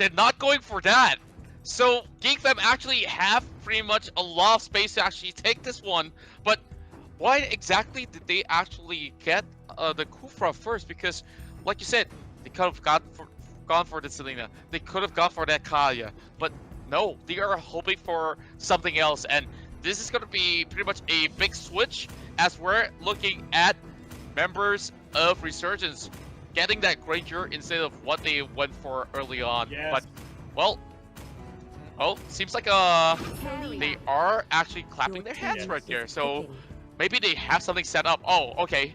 they're not going for that. So Geek Fam actually have pretty much a lot of space to actually take this one, but why exactly did they actually get the Kufra first? Because, like you said, they could have gone for the Selena. They could have gone for that Kaya, but no, they are hoping for something else, and this is going to be pretty much a big switch as we're looking at members of Resurgence getting that Granger instead of what they went for early on. Yes. But, well, seems like they are actually clapping their hands right there. So maybe they have something set up. Oh, okay.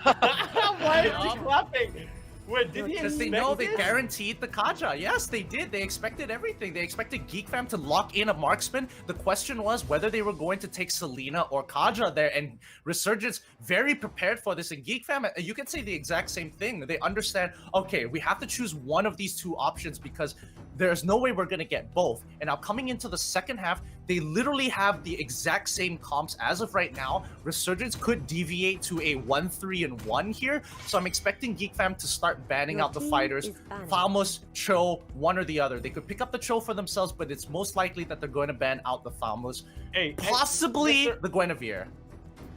Why is he clapping? Wait, did he Because they know they guaranteed the Kaja. Yes, they did. They expected everything. They expected Geek Fam to lock in a marksman. The question was whether they were going to take Selena or Kaja there, and Resurgence very prepared for this. And Geek Fam, you can say the exact same thing. They understand, okay, we have to choose one of these two options because there's no way we're going to get both. And now coming into the second half, they literally have the exact same comps as of right now. Resurgence could deviate to a 1-3-1 here. So I'm expecting Geek Fam to start banning out the fighters. Falmos, Cho, one or the other. They could pick up the Cho for themselves, but it's most likely that they're going to ban out the Falmos. Hey, possibly Mr. the Guinevere.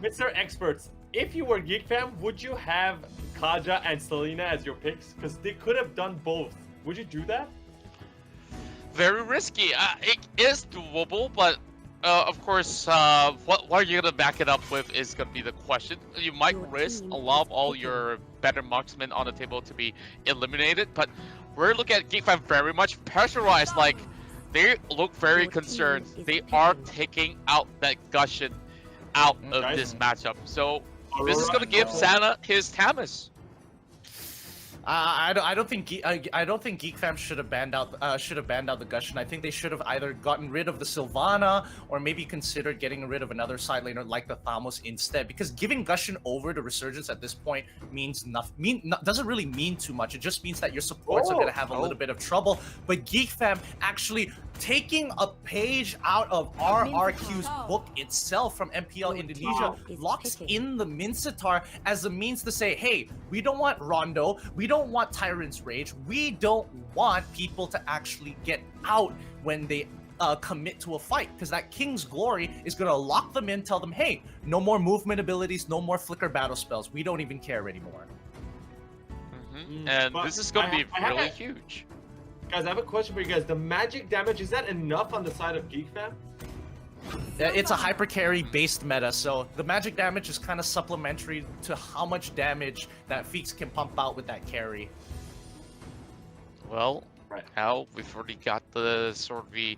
Mr. Experts, if you were Geek Fam, would you have Kaja and Selena as your picks? Because they could have done both. Would you do that? Very risky. It is doable, but of course, what are you gonna back it up with is gonna be the question. You might risk a lot of all your better marksmen on the table to be eliminated, but we're looking at Geek Fam very much pressurized. Like, they look very concerned. They are taking out that Gushing out of this matchup. So this is gonna give Santa his Tamus. I don't think Geek Fam should have banned out the Gushing. I think they should have either gotten rid of the Sylvana or maybe considered getting rid of another side laner like the Thamos instead. Because giving Gushing over to Resurgence at this point means nothing. Doesn't really mean too much. It just means that your supports are gonna have a little bit of trouble. But Geek Fam actually taking a page out of RRQ's book itself from MPL Indonesia, locks in the Mincetar as a means to say, hey, we don't want Rondo, we don't want Tyrant's Rage, we don't want people to actually get out when they commit to a fight, because that King's Glory is going to lock them in, tell them, hey, no more movement abilities, no more flicker battle spells, we don't even care anymore. And this is going to be really huge. Guys, I have a question for you guys. The magic damage, is that enough on the side of Geek Fam? It's a hyper carry based meta, so the magic damage is kind of supplementary to how much damage that Feeks can pump out with that carry. Well, now we've already got the sort of the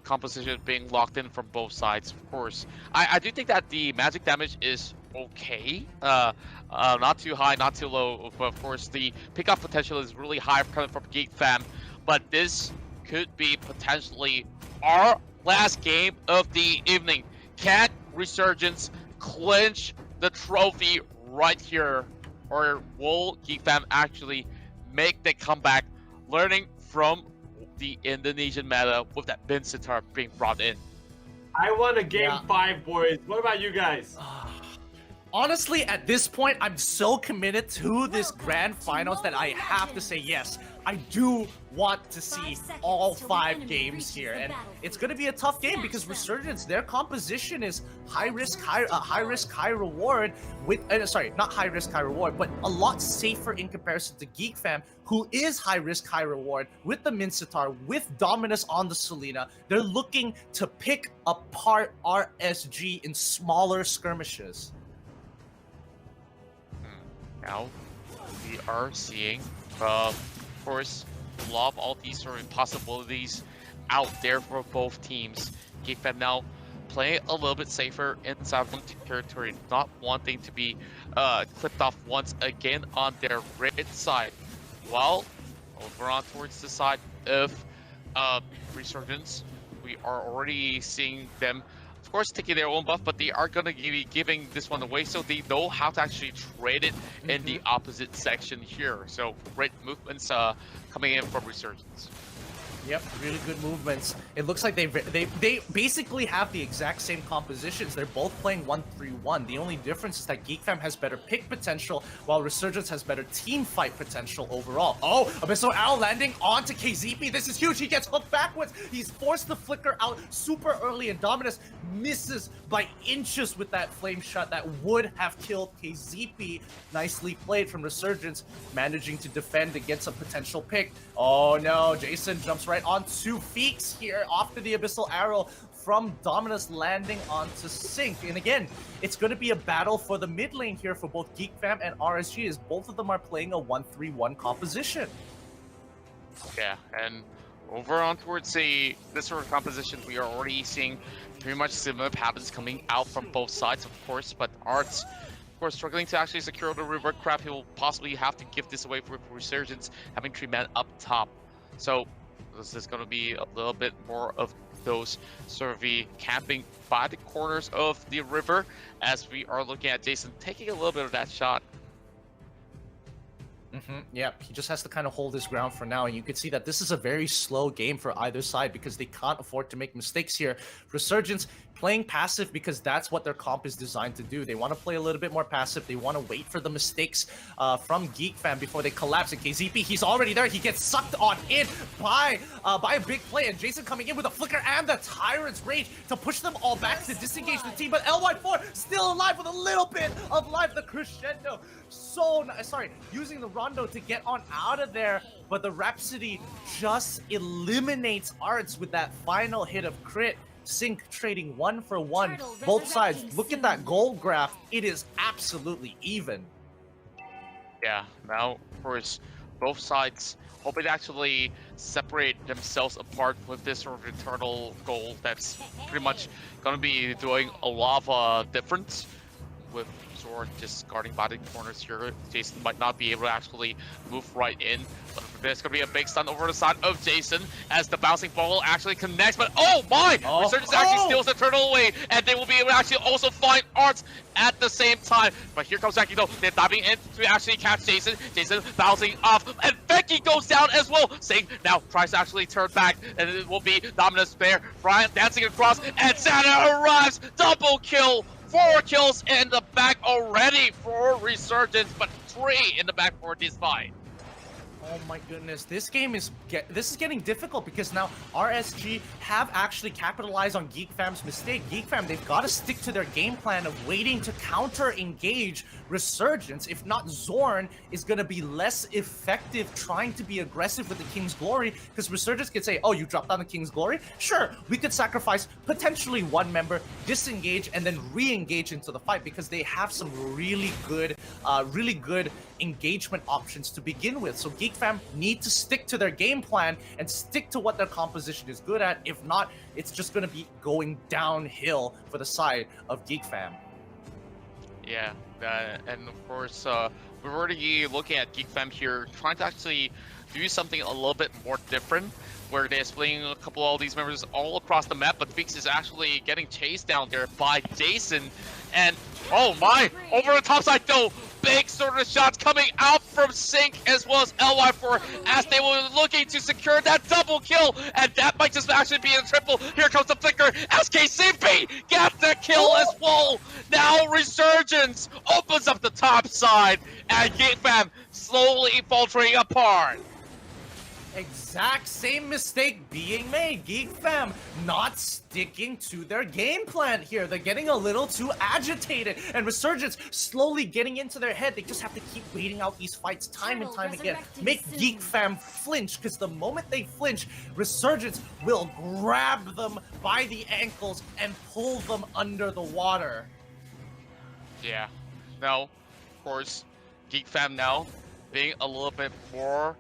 composition being locked in from both sides, of course. I do think that the magic damage is okay. Not too high, not too low, but of course the pickup potential is really high coming from Geek Fam. But this could be potentially our last game of the evening. Can Resurgence clinch the trophy right here? Or will Geek Fam actually make the comeback, learning from the Indonesian meta with that Mincetar being brought in? I want a game 5, boys. What about you guys? Honestly, at this point, I'm so committed to this grand finals that I have to say yes. I do want to see all 5 games here, and it's going to be a tough game because Resurgence, their composition is high risk, high reward. With sorry, not high risk, high reward, but a lot safer in comparison to Geek Fam, who is high risk, high reward with the Mincetar, with Dominus on the Selena. They're looking to pick apart RSG in smaller skirmishes. Now we are seeing, of course, a lot of all these sort of possibilities out there for both teams. Geek Fam now playing a little bit safer inside one territory, not wanting to be clipped off once again on their right side. While over on towards the side of Resurgence, we are already seeing them, of course, taking their own buff, but they are going to be giving this one away, so they know how to actually trade it in the opposite section here. So great movements coming in from Resurgence. Yep, really good movements. It looks like they basically have the exact same compositions. They're both playing 1-3-1. The only difference is that Geek Fam has better pick potential, while Resurgence has better team fight potential overall. Oh, Abyssal Arrow landing onto KZP. This is huge. He gets hooked backwards. He's forced the flicker out super early, and Dominus misses by inches with that flame shot that would have killed KZP. Nicely played from Resurgence, managing to defend against a potential pick. Oh no, Jason jumps right onto Feeks here after the Abyssal Arrow from Dominus landing onto Sync. And again, it's going to be a battle for the mid lane here for both Geek Fam and RSG, as both of them are playing a 1-3-1 composition. Yeah, and over on towards this sort of composition, we are already seeing pretty much similar patterns coming out from both sides, of course, but Arts, of course, struggling to actually secure the revert crab. He will possibly have to give this away for Resurgence, having 3 men up top. So this is going to be a little bit more of those sort of the camping by the corners of the river, as we are looking at Jason taking a little bit of that shot. Yeah, he just has to kind of hold his ground for now, and you can see that this is a very slow game for either side because they can't afford to make mistakes here. Resurgence playing passive because that's what their comp is designed to do. They want to play a little bit more passive. They want to wait for the mistakes from Geek Fam before they collapse. And KZP, he's already there. He gets sucked on in by a big play, and Jason coming in with a flicker and the Tyrant's Rage to push them all back to disengage the team. But LY4 still alive with a little bit of life. The crescendo, using the Rondo to get on out of there, but the Rhapsody just eliminates Arts with that final hit of crit. Sync trading 1 for 1, both sides. Look at that goal graph. It is absolutely even. Yeah, now, of course, both sides hoping to actually separate themselves apart with this sort of internal goal that's pretty much going to be doing a lot of difference. With Zord just guarding by the corners here, Jason might not be able to actually move right in, but there's going to be a big stun over the side of Jason as the bouncing ball actually connects, but oh my! Resurgence actually steals the turtle away, and they will be able to actually also find Arts at the same time. But here comes Zaki though, they're diving in to actually catch Jason. Jason bouncing off, and Becky goes down as well. Sing now tries to actually turn back, and it will be Dominus there. Brian dancing across, and Santa arrives! Double kill! 4 kills in the back already for Resurgence, but 3 in the back for this fight. Oh my goodness, this game is getting difficult because now RSG have actually capitalized on Geek Fam's mistake. Geek Fam, they've got to stick to their game plan of waiting to counter-engage Resurgence. If not, Zorn is going to be less effective trying to be aggressive with the King's Glory, because Resurgence could say, oh, you dropped down the King's Glory? Sure, we could sacrifice potentially 1 member, disengage, and then re-engage into the fight, because they have some really good engagement options to begin with. So Geek Fam need to stick to their game plan and stick to what their composition is good at. If not, it's just going to be going downhill for the side of Geek Fam. Yeah, and of course, we're already looking at Geek Fam here, trying to actually do something a little bit more different, where they're splitting a couple of all these members all across the map, but Feeks is actually getting chased down there by Jason. And oh my, over the top side though, big sort of shots coming out from Sync as well as LY4 as they were looking to secure that double kill, and that might just actually be a triple. Here comes the flicker as KCP gets the kill as well. Now Resurgence opens up the top side and Geek Fam slowly faltering apart. Exact same mistake being made. Geek Fam not sticking to their game plan here. They're getting a little too agitated, and Resurgence slowly getting into their head. They just have to keep waiting out these fights time and time again. Make Geek Fam flinch, because the moment they flinch, Resurgence will grab them by the ankles and pull them under the water. Yeah. Now, of course, Geek Fam now being a little bit more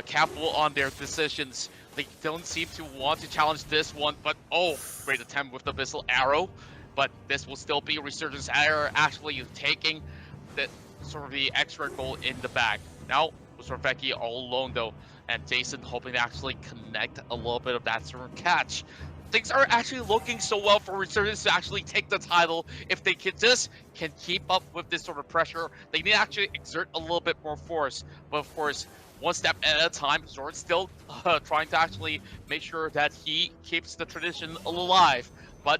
careful on their decisions. They don't seem to want to challenge this one, but oh, great attempt with the Abyssal Arrow. But this will still be Resurgence Arrow actually taking the sort of the extra goal in the back. Now, Becky all alone though, and Jason hoping to actually connect a little bit of that sort of catch. Things are actually looking so well for Resurgence to actually take the title. If they can keep up with this sort of pressure, they need to actually exert a little bit more force. But of course, one step at a time. Zor's still trying to actually make sure that he keeps the tradition alive. But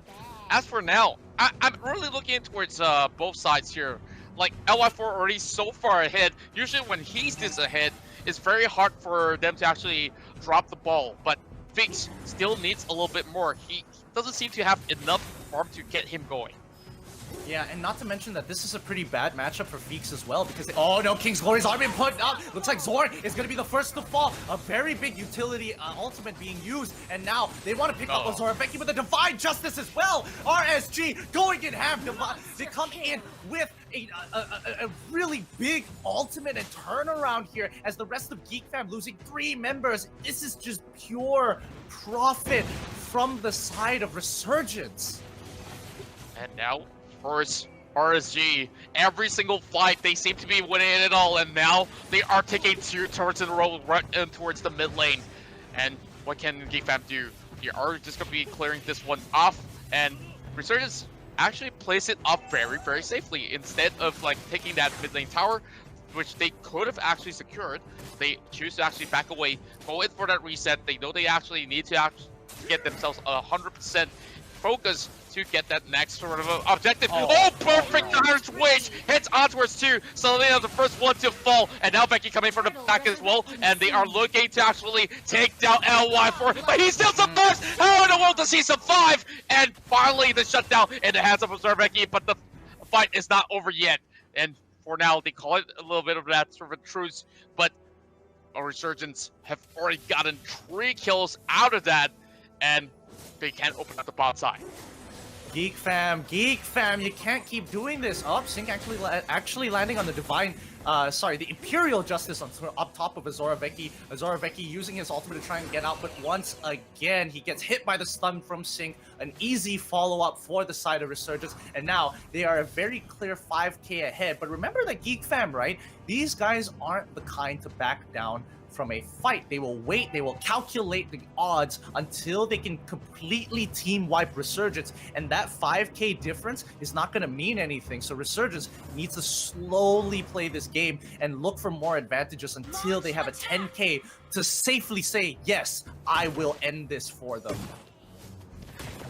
as for now, I'm really looking towards both sides here. Like, LY4 already so far ahead. Usually when he's this ahead, it's very hard for them to actually drop the ball. But Fix still needs a little bit more. He doesn't seem to have enough farm to get him going. Yeah, and not to mention that this is a pretty bad matchup for Feeks as well, because oh no, King's Glory's already been put up. Looks like Zorn is going to be the first to fall. A very big utility ultimate being used, and now they want to pick up Zoraveki with a Divine Justice as well. RSG going in half. They come in with a really big ultimate and turnaround here as the rest of Geek Fam losing 3 members. This is just pure profit from the side of Resurgence. And now, of course, RSG, every single fight, they seem to be winning it all, and now they are taking 2 turns in a row right towards the mid lane. And what can Geek Fam do? They are just going to be clearing this one off, and Resurgence actually plays it off very, very safely. Instead of like taking that mid lane tower, which they could have actually secured, they choose to actually back away, go in for that reset. They know they actually need to get themselves 100% focus to get that next sort of objective. Oh, perfect counter switch! Hits onwards too. Selena the first one to fall, and now Becky coming from the back as well, and they are looking to actually take down LY4, but he still survives! How in the world does he survive? And finally the shutdown in the hands of Becky, but the fight is not over yet. And for now, they call it a little bit of that sort of a truce, but our Resurgence have already gotten 3 kills out of that, and they can't open up the bot side. Geek Fam, you can't keep doing this. Oh, Sync actually landing on the Divine, the Imperial Justice up top of Zoraveki. Zoraveki using his ultimate to try and get out, but once again, he gets hit by the stun from Sync. An easy follow-up for the side of Resurgence, and now they are a very clear 5k ahead. But remember that Geek Fam, right? These guys aren't the kind to back down from a fight. They will wait, they will calculate the odds until they can completely team wipe Resurgence, and that 5k difference is not going to mean anything. So Resurgence needs to slowly play this game and look for more advantages until they have a 10k to safely say, yes, I will end this for them.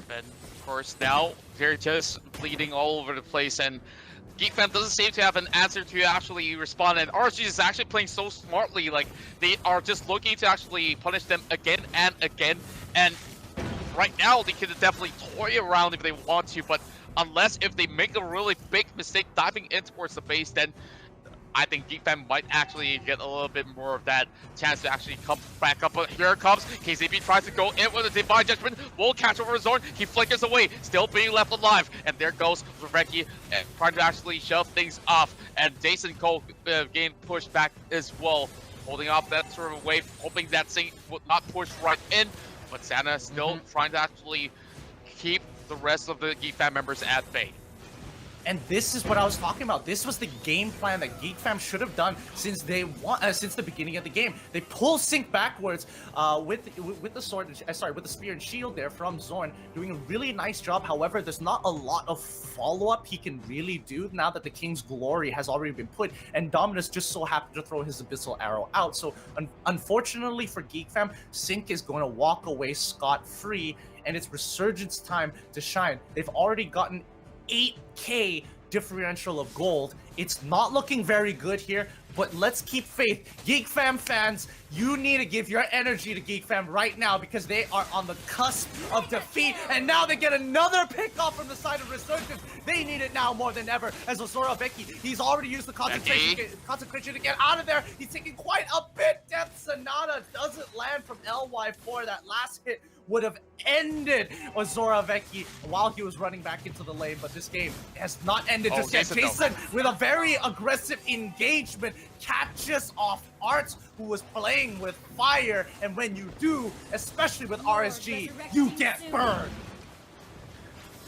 And of course now they're just bleeding all over the place, and Geek Fam doesn't seem to have an answer to actually respond, and RSG is actually playing so smartly. Like, they are just looking to actually punish them again and again, and right now they can definitely toy around if they want to, but unless if they make a really big mistake diving in towards the base, then I think Geek Fam might actually get a little bit more of that chance to actually come back up. But here it comes. KCP tries to go in with a Divine Judgment. Will catch over Zorn. He flickers away, still being left alive. And there goes Rebecca trying to actually shove things off. And Jason Cole getting pushed back as well, holding off that sort of wave, hoping that thing would not push right in. But Santa still trying to actually keep the rest of the Geek Fam members at bay. And this is what I was talking about. This was the game plan that Geek Fam should have done since since the beginning of the game. They pull Sync backwards with the sword, with the spear and shield there from Zorn, doing a really nice job. However, there's not a lot of follow-up he can really do now that the King's Glory has already been put, and Dominus just so happened to throw his Abyssal Arrow out. So unfortunately for Geek Fam, Sync is going to walk away scot-free, and it's Resurgence time to shine. They've already gotten 8k differential of gold. It's not looking very good here, but let's keep faith. Geek Fam fans, you need to give your energy to Geek Fam right now, because they are on the cusp of defeat, and now they get another pick off from the side of Resurgence. They need it now more than ever, as Ozora Becky, he's already used the concentration to get out of there. He's taking quite a bit. Death Sonata doesn't land from LY4. That last hit would have ended Ozora Vecchi while he was running back into the lane, but this game has not ended just yet. Jason, with a very aggressive engagement, catches off Arts, who was playing with fire, and when you do, especially with RSG, you get burned.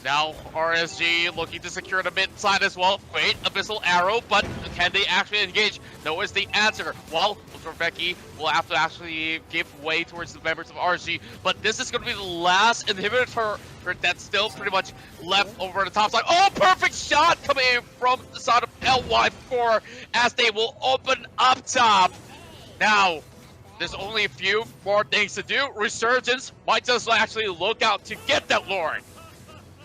Now RSG looking to secure the mid side as well. Great Abyssal Arrow, but can they actually engage? No is the answer. Well, Becky will have to actually give way towards the members of RSG, but this is going to be the last inhibitor that's still pretty much left over the top side. Oh, perfect shot coming in from the side of LY4 as they will open up top. Now, there's only a few more things to do. Resurgence might just actually look out to get that Lord.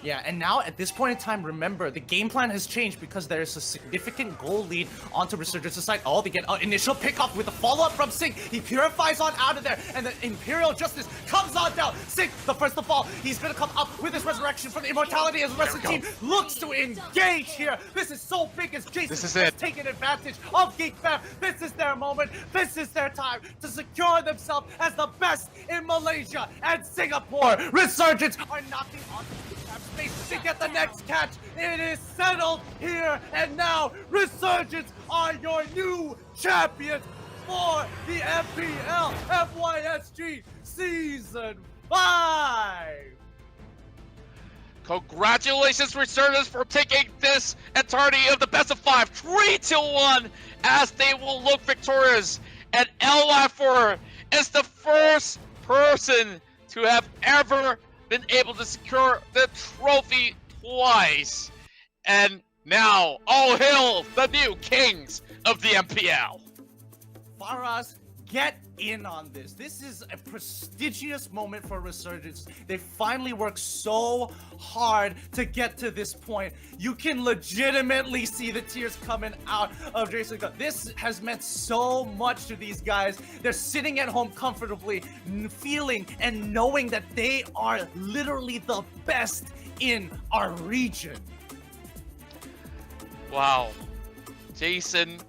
Yeah, and now at this point in time, remember, the game plan has changed because there's a significant goal lead onto Resurgence's side. Oh, they get an initial pickoff with a follow-up from Sig. He purifies on out of there, and the Imperial Justice comes on down. Sig, the first to fall. He's going to come up with his resurrection from the immortality as the rest of the team looks to engage here. This is so big as Jason has taken advantage of Geek Fam. This is their moment. This is their time to secure themselves as the best in Malaysia and Singapore. Resurgence are knocking on space to get the next catch. It is settled here and now. Resurgence are your new champions for the MPL FYSG Season 5. Congratulations, Resurgence, for taking this entirety of the best of 5, 3-1, as they will look victorious. And LI4 is the first person to have ever been able to secure the trophy twice. And now, all hail the new kings of the MPL. Faraz, get in on this. This is a prestigious moment for Resurgence. They finally worked so hard to get to this point. You can legitimately see the tears coming out of Jason. This has meant so much to these guys. They're sitting at home comfortably, feeling and knowing that they are literally the best in our region. Wow. Jason,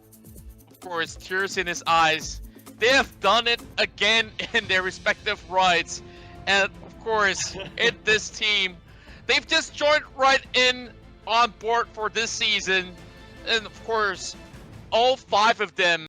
of course, tears in his eyes. They have done it again in their respective rides. And of course, in this team, they've just joined right in on board for this season. And of course, all 5 of them